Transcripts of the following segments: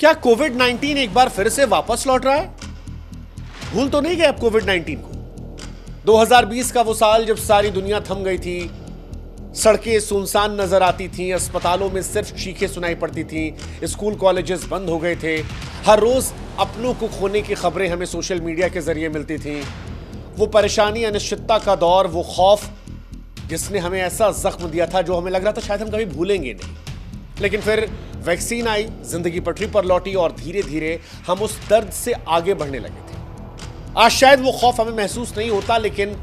क्या कोविड 19 एक बार फिर से वापस लौट रहा है? भूल तो नहीं गए अब कोविड 19 को? 2020 का वो साल जब सारी दुनिया थम गई थी, सड़कें सुनसान नजर आती थीं, अस्पतालों में सिर्फ चीखें सुनाई पड़ती थीं, स्कूल कॉलेजेस बंद हो गए थे, हर रोज अपनों को खोने की खबरें हमें सोशल मीडिया के जरिए मिलती थीं। वो परेशानी, अनिश्चितता का दौर, वो खौफ जिसने हमें ऐसा जख्म दिया था जो हमें लग रहा था शायद हम कभी भूलेंगे नहीं। लेकिन फिर वैक्सीन आई, जिंदगी पटरी पर लौटी और धीरे धीरे हम उस दर्द से आगे बढ़ने लगे थे। आज शायद वो खौफ हमें महसूस नहीं होता, लेकिन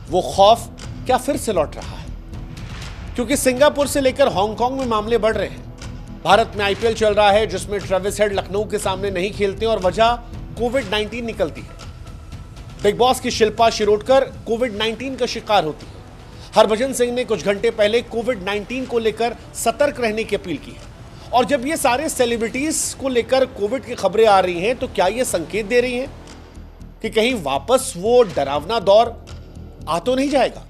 वो खौफ क्या फिर से लौट रहा है? क्योंकि सिंगापुर से लेकर हांगकांग में मामले बढ़ रहे हैं। भारत में आईपीएल चल रहा है जिसमें ट्रेविस हेड लखनऊ के सामने नहीं खेलते और वजह कोविड 19 निकलती है। बिग बॉस की शिल्पा शिरोडकर कोविड 19 का शिकार होती है। हरभजन सिंह ने कुछ घंटे पहले कोविड 19 को लेकर सतर्क रहने की अपील की है। और जब ये सारे सेलिब्रिटीज को लेकर कोविड की खबरें आ रही हैं, तो क्या ये संकेत दे रही हैं कि कहीं वापस वो डरावना दौर आ तो नहीं जाएगा?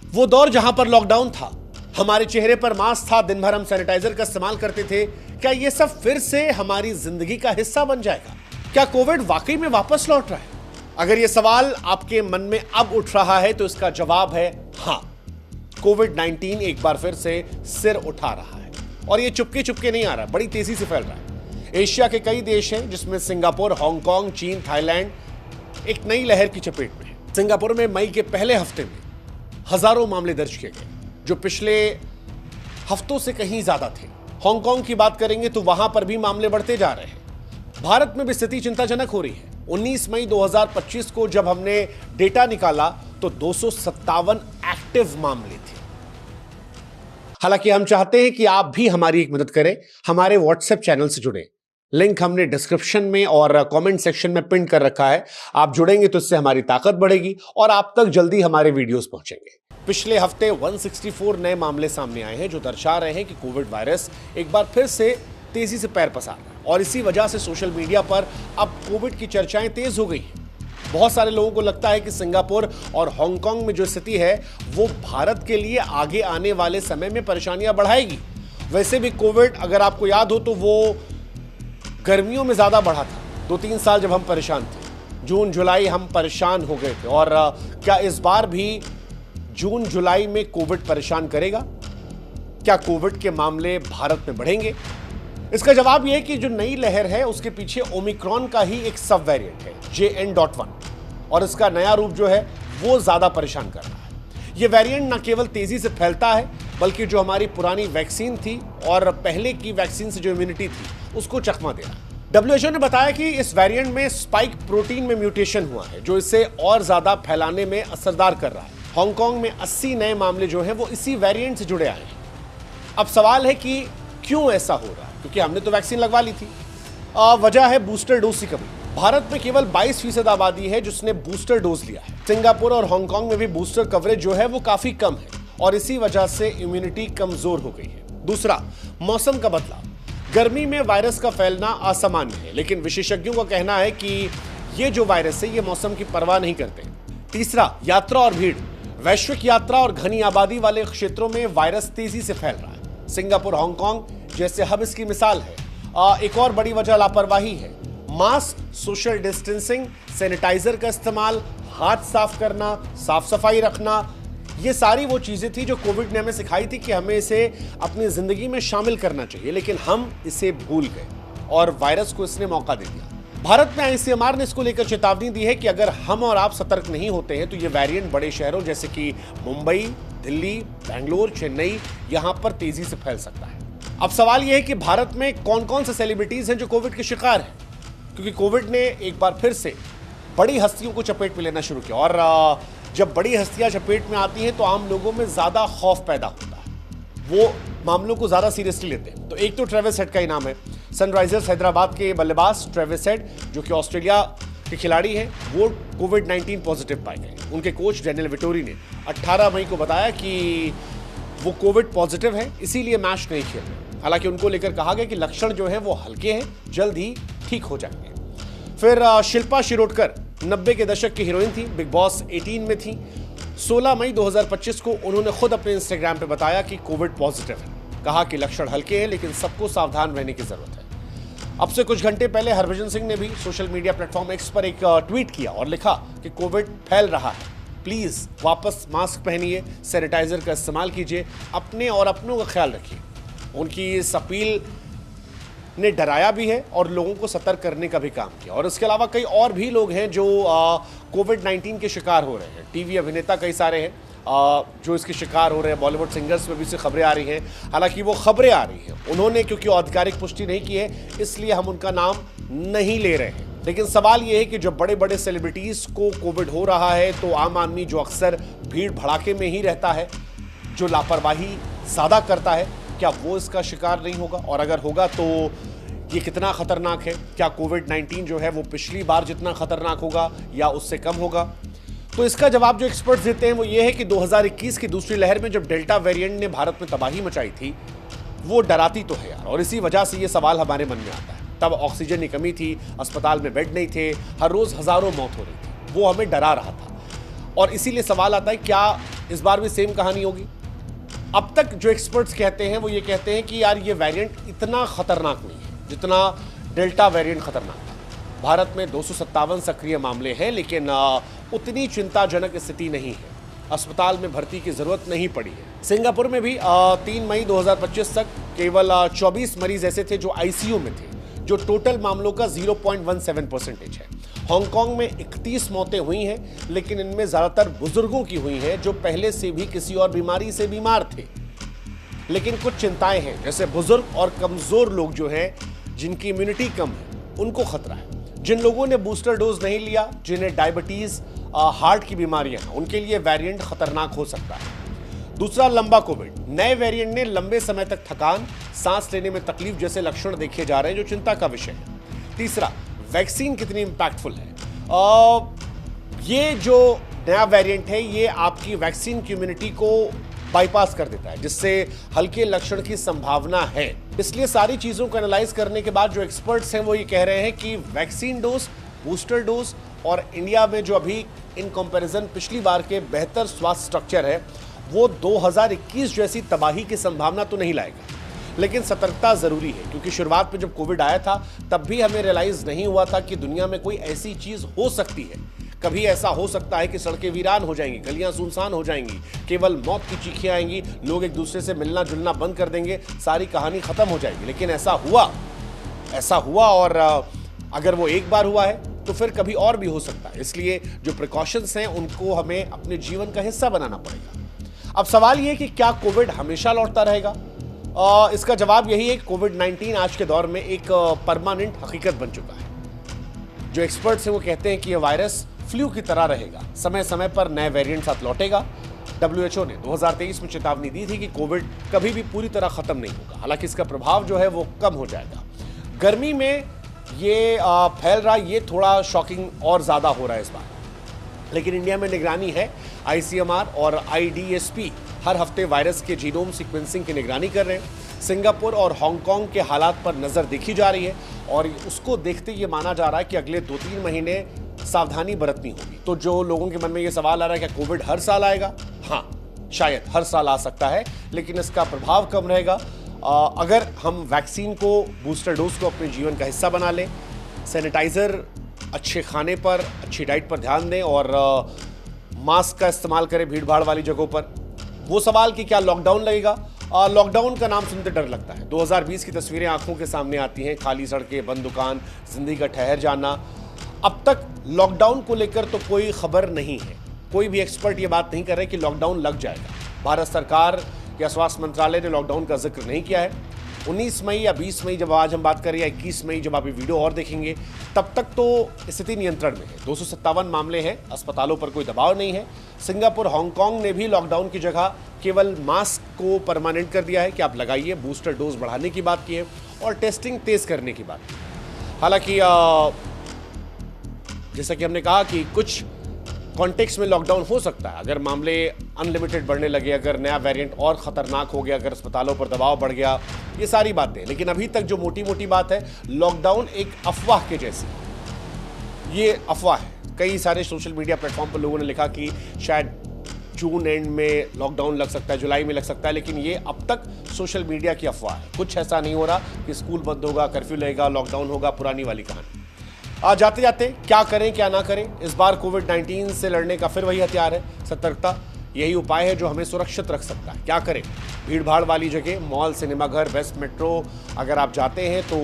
वो दौर जहां पर लॉकडाउन था, हमारे चेहरे पर मास्क था, दिन भर हम सैनिटाइजर का इस्तेमाल करते थे, क्या ये सब फिर से हमारी जिंदगी का हिस्सा बन जाएगा? क्या कोविड वाकई में वापस लौट रहा है? अगर ये सवाल आपके मन में अब उठ रहा है तो इसका जवाब है हां, कोविड 19 एक बार फिर से सिर उठा रहा है। और ये चुपके चुपके नहीं आ रहा, बड़ी तेजी से फैल रहा है। एशिया के कई देश हैं जिसमें सिंगापुर, हांगकांग, चीन, थाईलैंड एक नई लहर की चपेट में है। सिंगापुर में मई के पहले हफ्ते में हजारों मामले दर्ज किए गए, जो पिछले हफ्तों से कहीं ज्यादा थे। हांगकांग की बात करेंगे तो वहां पर भी मामले बढ़ते जा रहे हैं। भारत में भी स्थिति चिंताजनक हो रही है। 19 मई 2025 को जब हमने डेटा निकाला तो 257 एक्टिव मामले थे। हालांकि हम चाहते हैं कि आप भी हमारी एक मदद करें, हमारे व्हाट्सएप चैनल से जुड़े। लिंक हमने डिस्क्रिप्शन में और कमेंट सेक्शन में पिन कर रखा है। आप जुड़ेंगे तो इससे हमारी ताकत बढ़ेगी और आप तक जल्दी हमारे वीडियोस पहुंचेंगे। पिछले हफ्ते 164 नए मामले सामने आए हैं जो दर्शा रहे हैं कि कोविड वायरस एक बार फिर से तेजी से पैर पसार रहा है। और इसी वजह से सोशल मीडिया पर अब कोविड की चर्चाएं तेज हो गई हैं। बहुत सारे लोगों को लगता है कि सिंगापुर और हांगकांग में जो स्थिति है वो भारत के लिए आगे आने वाले समय में परेशानियां बढ़ाएगी। वैसे भी कोविड, अगर आपको याद हो, तो वो गर्मियों में ज्यादा बढ़ा था। 2-3 साल जब हम परेशान थे, जून जुलाई हम परेशान हो गए थे। और क्या इस बार भी जून जुलाई में कोविड परेशान करेगा? क्या कोविड के मामले भारत में बढ़ेंगे? इसका जवाब यह है कि जो नई लहर है उसके पीछे ओमिक्रॉन का ही एक सब वेरिएंट है, JN.1, और इसका नया रूप जो है वो ज्यादा परेशान कर रहा है। यह वेरिएंट न केवल तेजी से फैलता है, बल्कि जो हमारी पुरानी वैक्सीन थी और पहले की वैक्सीन से जो इम्यूनिटी थी उसको चकमा दे रहा है। WHO ने बताया कि इस वेरिएंट में स्पाइक प्रोटीन में म्यूटेशन हुआ है, जो इसे और ज्यादा फैलाने में असरदार कर रहा है। हांगकांग में 80 नए मामले जो हैं वो इसी वेरिएंट से जुड़े आए हैं। अब सवाल है कि क्यों ऐसा हो रहा है? क्योंकि हमने तो वैक्सीन लगवा ली थी। वजह है बूस्टर डोज की कमी। भारत में केवल 22% आबादी है जिसने बूस्टर डोज लिया है। सिंगापुर और हांगकांग में भी बूस्टर कवरेज जो है वो काफी कम है और इसी वजह से इम्यूनिटी कमजोर हो गई है। दूसरा, मौसम का बदलाव। गर्मी में वायरस का फैलना असामान्य है, लेकिन विशेषज्ञों का कहना है कि ये जो वायरस है ये मौसम की परवाह नहीं करते। तीसरा, यात्रा और भीड़। वैश्विक यात्रा और घनी आबादी वाले क्षेत्रों में वायरस तेजी से फैल रहा है। सिंगापुर, हांगकांग जैसे हब इसकी मिसाल है। एक और बड़ी वजह लापरवाही है। मास्क, सोशल डिस्टेंसिंग, सैनिटाइजर का इस्तेमाल, हाथ साफ करना, साफ सफाई रखना, ये सारी वो चीजें थी जो कोविड ने हमें सिखाई थी कि हमें इसे अपनी जिंदगी में शामिल करना चाहिए, लेकिन हम इसे भूल गए और वायरस को इसने मौका दे दिया। भारत में ICMR ने इसको लेकर चेतावनी दी है कि अगर हम और आप सतर्क नहीं होते हैं तो ये वेरिएंट बड़े शहरों जैसे कि मुंबई, दिल्ली, बेंगलोर, चेन्नई, यहां पर तेजी से फैल सकता है। अब सवाल यह है कि भारत में कौन कौन से सेलिब्रिटीज हैं जो कोविड के शिकार हैं, क्योंकि कोविड ने एक बार फिर से बड़ी हस्तियों को चपेट में लेना शुरू किया। और जब बड़ी हस्तियां चपेट में आती हैं तो आम लोगों में ज्यादा खौफ पैदा होता है, वो मामलों को ज्यादा सीरियसली लेते हैं। तो एक तो ट्रेविस हेड का ही नाम है। सनराइजर्स हैदराबाद के बल्लेबाज ट्रेविस हेड, जो कि ऑस्ट्रेलिया के खिलाड़ी हैं, वो कोविड 19 पॉजिटिव पाए गए। उनके कोच डेनियल विटोरी ने 18 मई को बताया कि वो कोविड पॉजिटिव है, इसीलिए मैच नहीं खेल रहे। हालांकि उनको लेकर कहा गया कि लक्षण जो है वो हल्के हैं, जल्द ही ठीक हो जाएंगे। फिर शिल्पा शिरोडकर 90 के दशक की हीरोइन थी, बिग बॉस 18 में थी। 16 मई 2025 को उन्होंने खुद अपने इंस्टाग्राम पे बताया कि कोविड पॉजिटिव है। कहा कि लक्षण हल्के हैं लेकिन सबको सावधान रहने की जरूरत है। अब से कुछ घंटे पहले हरभजन सिंह ने भी सोशल मीडिया प्लेटफॉर्म एक्स पर एक ट्वीट किया और लिखा कि कोविड फैल रहा है, प्लीज वापस मास्क पहनिए, सैनिटाइजर का इस्तेमाल कीजिए, अपने और अपनों का ख्याल रखिए। उनकी इस अपील ने डराया भी है और लोगों को सतर्क करने का भी काम किया। और इसके अलावा कई और भी लोग हैं जो कोविड-19 के शिकार हो रहे हैं। टीवी अभिनेता कई सारे हैं जो इसके शिकार हो रहे हैं। बॉलीवुड सिंगर्स में भी से खबरें आ रही हैं। हालांकि वो खबरें आ रही हैं, उन्होंने क्योंकि आधिकारिक पुष्टि नहीं की है इसलिए हम उनका नाम नहीं ले रहे हैं। लेकिन सवाल ये है कि जब बड़े बड़े सेलिब्रिटीज को कोविड हो रहा है तो आम आदमी जो अक्सर भीड़ भड़ाके में ही रहता है, जो लापरवाही ज्यादा करता है, क्या वो इसका शिकार नहीं होगा? और अगर होगा तो ये कितना खतरनाक है? क्या कोविड-19 जो है वो पिछली बार जितना खतरनाक होगा या उससे कम होगा? तो इसका जवाब जो एक्सपर्ट्स देते हैं वो ये है कि 2021 की दूसरी लहर में जब डेल्टा वेरिएंट ने भारत में तबाही मचाई थी, वो डराती तो है यार, और इसी वजह से ये सवाल हमारे मन में आता है। तब ऑक्सीजन की कमी थी, अस्पताल में बेड नहीं थे, हर रोज हजारों मौत हो रही थी, वो हमें डरा रहा था। और इसीलिए सवाल आता है क्या इस बार भी सेम कहानी होगी? अब तक जो एक्सपर्ट्स कहते हैं वो ये कहते हैं कि यार ये वेरिएंट इतना खतरनाक नहीं है जितना डेल्टा वेरिएंट खतरनाक था। भारत में 257 सक्रिय मामले हैं, लेकिन उतनी चिंताजनक स्थिति नहीं है। अस्पताल में भर्ती की जरूरत नहीं पड़ी है। सिंगापुर में भी 3 मई 2025 तक केवल 24 मरीज ऐसे थे जो आईसीयू में थे, जो टोटल मामलों का 0.17% है। हांगकांग में 31 मौतें हुई हैं, लेकिन इनमें ज्यादातर बुजुर्गों की हुई हैं जो पहले से भी किसी और बीमारी से बीमार थे। लेकिन कुछ चिंताएं हैं, जैसे बुजुर्ग और कमजोर लोग जो हैं, जिनकी इम्यूनिटी कम है, उनको खतरा है। जिन लोगों ने बूस्टर डोज नहीं लिया, जिन्हें डायबिटीज, हार्ट की बीमारियां हैं, उनके लिए वेरिएंट खतरनाक हो सकता है। दूसरा, लंबा कोविड। नए वेरिएंट ने लंबे समय तक थकान, सांस लेने में तकलीफ जैसे लक्षण देखे जा रहे हैं, जो चिंता का विषय है। तीसरा, वैक्सीन कितनी इंपैक्टफुल है। ये जो नया वेरिएंट है ये आपकी वैक्सीन की इम्यूनिटी को बाईपास कर देता है, जिससे हल्के लक्षण की संभावना है। इसलिए सारी चीजों को एनालाइज करने के बाद जो एक्सपर्ट्स हैं वो ये कह रहे हैं कि वैक्सीन डोज, बूस्टर डोज और इंडिया में जो अभी इन कंपैरिजन पिछली बार के बेहतर स्वास्थ्य स्ट्रक्चर है, वो 2021 जैसी तबाही की संभावना तो नहीं लाएगा। लेकिन सतर्कता जरूरी है, क्योंकि शुरुआत में जब कोविड आया था तब भी हमें रियलाइज नहीं हुआ था कि दुनिया में कोई ऐसी चीज हो सकती है। कभी ऐसा हो सकता है कि सड़कें वीरान हो जाएंगी, गलियां सुनसान हो जाएंगी, केवल मौत की चीखें आएंगी, लोग एक दूसरे से मिलना जुलना बंद कर देंगे, सारी कहानी खत्म हो जाएगी। लेकिन ऐसा हुआ और अगर वो एक बार हुआ है तो फिर कभी और भी हो सकता है। इसलिए जो प्रिकॉशंस हैं उनको हमें अपने जीवन का हिस्सा बनाना पड़ेगा। अब सवाल ये कि क्या कोविड हमेशा लौटता रहेगा? इसका जवाब यही है कि कोविड-19 आज के दौर में एक परमानेंट हकीकत बन चुका है। जो एक्सपर्ट्स हैं वो कहते हैं कि यह वायरस फ्लू की तरह रहेगा, समय समय पर नए वेरिएंट साथ लौटेगा। WHO ने 2023 में चेतावनी दी थी कि कोविड कभी भी पूरी तरह खत्म नहीं होगा, हालांकि इसका प्रभाव जो है वो कम हो जाएगा। गर्मी में ये फैल रहा, ये थोड़ा शॉकिंग और ज्यादा हो रहा है इस बार। लेकिन इंडिया में निगरानी है। ICMR और IDSP हर हफ्ते वायरस के जीनोम सीक्वेंसिंग की निगरानी कर रहे हैं। सिंगापुर और हांगकांग के हालात पर नजर देखी जा रही है और उसको देखते ये माना जा रहा है कि अगले 2-3 महीने सावधानी बरतनी होगी। तो जो लोगों के मन में ये सवाल आ रहा है कि कोविड हर साल आएगा, हाँ शायद हर साल आ सकता है, लेकिन इसका प्रभाव कम रहेगा अगर हम वैक्सीन को, बूस्टर डोज को अपने जीवन का हिस्सा बना लें, सैनिटाइजर, अच्छे खाने पर, अच्छी डाइट पर ध्यान दें और मास्क का इस्तेमाल करें भीड़ भाड़ वाली जगहों पर। वो सवाल कि क्या लॉकडाउन लगेगा? लॉकडाउन का नाम सुनते डर लगता है। 2020 की तस्वीरें आंखों के सामने आती हैं, खाली सड़कें, बंद दुकान, जिंदगी का ठहर जाना। अब तक लॉकडाउन को लेकर तो कोई खबर नहीं है, कोई भी एक्सपर्ट ये बात नहीं कर रहे कि लॉकडाउन लग जाएगा। भारत सरकार या स्वास्थ्य मंत्रालय ने लॉकडाउन का जिक्र नहीं किया है। 19 मई या 20 मई जब आज हम बात करें, या 21 मई जब आप ये वीडियो और देखेंगे, तब तक तो स्थिति नियंत्रण में है। 257 मामले हैं, अस्पतालों पर कोई दबाव नहीं है। सिंगापुर, हांगकांग ने भी लॉकडाउन की जगह केवल मास्क को परमानेंट कर दिया है कि आप लगाइए, बूस्टर डोज बढ़ाने की बात की है और टेस्टिंग तेज करने की बात की। हालांकि जैसा कि हमने कहा कि कुछ कॉन्टेक्स्ट में लॉकडाउन हो सकता है, अगर मामले अनलिमिटेड बढ़ने लगे, अगर नया वेरिएंट और खतरनाक हो गया, अगर अस्पतालों पर दबाव बढ़ गया, ये सारी बातें। लेकिन अभी तक जो मोटी मोटी बात है, लॉकडाउन एक अफवाह के जैसी, ये अफवाह है। कई सारे सोशल मीडिया प्लेटफॉर्म पर लोगों ने लिखा कि शायद जून एंड में लॉकडाउन लग सकता है, जुलाई में लग सकता है, लेकिन ये अब तक सोशल मीडिया की अफवाह है। कुछ ऐसा नहीं हो रहा कि स्कूल बंद होगा, कर्फ्यू लगेगा, लॉकडाउन होगा, पुरानी वाली कहानी। जाते जाते क्या करें क्या ना करें, इस बार कोविड-19 से लड़ने का फिर वही हथियार है, सतर्कता। यही उपाय है जो हमें सुरक्षित रख सकता है। क्या करें? भीड़ भाड़ वाली जगह, मॉल, सिनेमाघर, वेस्ट मेट्रो अगर आप जाते हैं तो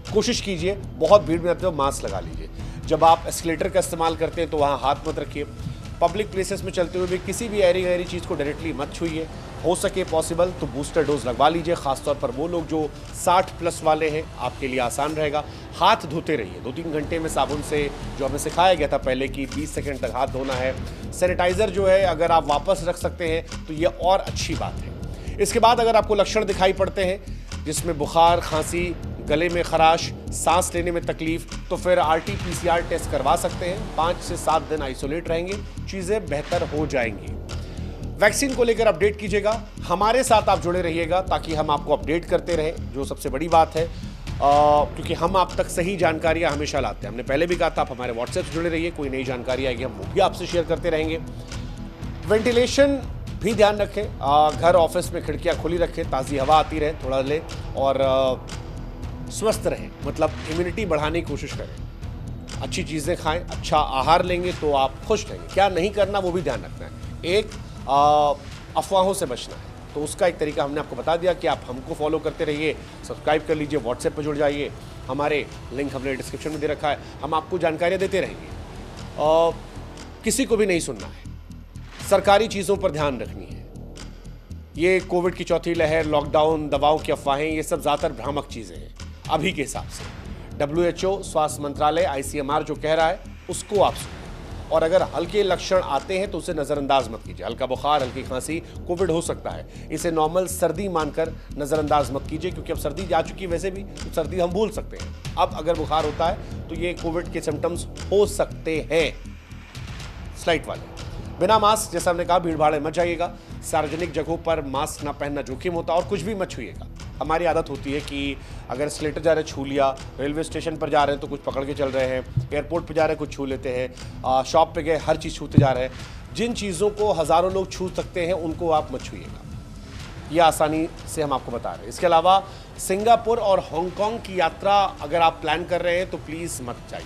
कोशिश कीजिए बहुत भीड़ में आते हो मास्क लगा लीजिए। जब आप एस्केलेटर का इस्तेमाल करते हैं तो वहाँ हाथ मत रखिए। पब्लिक प्लेसेस में चलते हुए भी किसी भी ऐरी गैरी चीज़ को डायरेक्टली मत छूइए। हो सके पॉसिबल तो बूस्टर डोज लगवा लीजिए, खासतौर पर वो लोग जो 60+ वाले हैं, आपके लिए आसान रहेगा। हाथ धोते रहिए 2-3 घंटे में साबुन से, जो हमें सिखाया गया था पहले कि 20 सेकंड तक हाथ धोना है। सैनिटाइज़र जो है अगर आप वापस रख सकते हैं तो ये और अच्छी बात है। इसके बाद अगर आपको लक्षण दिखाई पड़ते हैं जिसमें बुखार, खांसी, गले में खराश, सांस लेने में तकलीफ, तो फिर RT-PCR टेस्ट करवा सकते हैं। 5 से 7 दिन आइसोलेट रहेंगे, चीज़ें बेहतर हो जाएंगी। वैक्सीन को लेकर अपडेट कीजिएगा, हमारे साथ आप जुड़े रहिएगा ताकि हम आपको अपडेट करते रहें, जो सबसे बड़ी बात है, क्योंकि हम आप तक सही जानकारियां हमेशा लाते हैं। हमने पहले भी कहा था आप हमारे व्हाट्सएप से जुड़े रहिए, कोई नई जानकारी आएगी हम वो भी आपसे शेयर करते रहेंगे। वेंटिलेशन भी ध्यान रखें, घर ऑफिस में खिड़कियां खुली रखें, ताज़ी हवा आती रहे, थोड़ा ले, और स्वस्थ रहें, मतलब इम्यूनिटी बढ़ाने की कोशिश करें। अच्छी चीज़ें खाएं, अच्छा आहार लेंगे तो आप खुश रहेंगे। क्या नहीं करना वो भी ध्यान रखना है। एक अफवाहों से बचना है, तो उसका एक तरीका हमने आपको बता दिया कि आप हमको फॉलो करते रहिए, सब्सक्राइब कर लीजिए, व्हाट्सएप पर जुड़ जाइए, हमारे लिंक हमने डिस्क्रिप्शन में दे रखा है, हम आपको जानकारियाँ देते रहेंगे। किसी को भी नहीं सुनना है, सरकारी चीज़ों पर ध्यान रखनी है। ये कोविड की चौथी लहर, लॉकडाउन, दवाओं की अफवाहें, ये सब ज़्यादातर भ्रामक चीज़ें हैं अभी के हिसाब से। WHO, स्वास्थ्य मंत्रालय, ICMR जो कह रहा है उसको आप सुनिए, और अगर हल्के लक्षण आते हैं तो उसे नज़रअंदाज मत कीजिए। हल्का बुखार, हल्की खांसी कोविड हो सकता है, इसे नॉर्मल सर्दी मानकर नज़रअंदाज मत कीजिए, क्योंकि अब सर्दी जा चुकी है वैसे भी, तो सर्दी हम भूल सकते हैं। अब अगर बुखार होता है तो ये कोविड के सिम्टम्स हो सकते हैं, स्लाइट वाले। बिना मास्क, जैसा हमने कहा, भीड़ भाड़ में मत जाइएगा, सार्वजनिक जगहों पर मास्क ना पहनना जोखिम होता है, और कुछ भी मत छूइएगा। हमारी आदत होती है कि अगर एस्केलेटर जा रहे छू लिया, रेलवे स्टेशन पर जा रहे हैं तो कुछ पकड़ के चल रहे हैं, एयरपोर्ट पर जा रहे हैं कुछ छू लेते हैं, शॉप पे गए हर चीज़ छूते जा रहे हैं। जिन चीज़ों को हज़ारों लोग छू सकते हैं उनको आप मत छूइएगा, ये आसानी से हम आपको बता रहे हैं। इसके अलावा सिंगापुर और हांगकांग की यात्रा अगर आप प्लान कर रहे हैं तो प्लीज़ मत जाइए,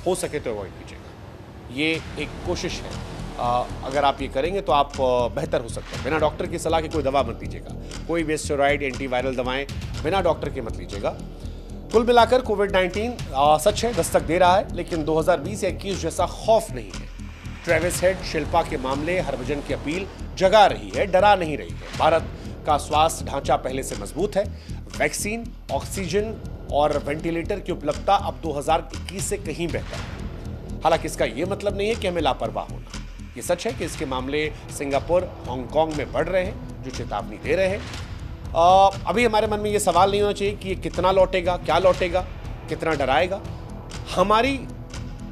हो सके तो अवॉइड कीजिएगा। ये एक कोशिश है, अगर आप ये करेंगे तो आप बेहतर हो सकते हैं। बिना डॉक्टर की सलाह के कोई दवा मत लीजिएगा, कोई भी स्टेरॉइड, एंटीवायरल दवाएं बिना डॉक्टर के मत लीजिएगा। कुल मिलाकर कोविड-19 सच है दस्तक दे रहा है, लेकिन 2020 या 21 जैसा खौफ नहीं है। ट्रेविस हेड, शिल्पा के मामले, हरभजन की अपील जगा रही है, डरा नहीं रही है। भारत का स्वास्थ्य ढांचा पहले से मजबूत है। वैक्सीन, ऑक्सीजन और वेंटिलेटर की उपलब्धता अब 2021 से कहीं बेहतर है। हालांकि इसका यह मतलब नहीं है कि हमें लापरवाह होना। ये सच है कि इसके मामले सिंगापुर, हांगकांग में बढ़ रहे हैं, जो चेतावनी दे रहे हैं। अभी हमारे मन में ये सवाल नहीं होना चाहिए कि ये कितना लौटेगा, क्या लौटेगा, कितना डराएगा। हमारी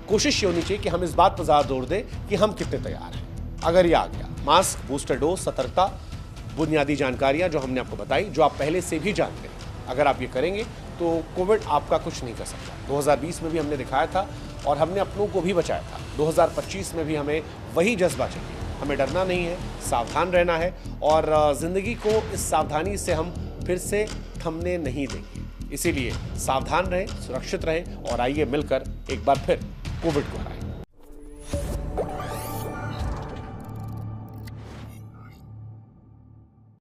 कोशिश ये होनी चाहिए कि हम इस बात पर ज़्यादा जोर दें कि हम कितने तैयार हैं। अगर ये आ गया, मास्क, बूस्टर डोज, सतर्कता, बुनियादी जानकारियाँ जो हमने आपको बताई, जो आप पहले से भी जानते हैं, अगर आप ये करेंगे तो कोविड आपका कुछ नहीं कर सकता। 2020 में भी हमने दिखाया था और हमने अपनों को भी बचाया था। 2025 में भी हमें वही जज्बा चाहिए, हमें डरना नहीं है, सावधान रहना है, और ज़िंदगी को इस सावधानी से हम फिर से थमने नहीं देंगे। इसीलिए सावधान रहें, सुरक्षित रहें, और आइए मिलकर एक बार फिर कोविड को हराएं।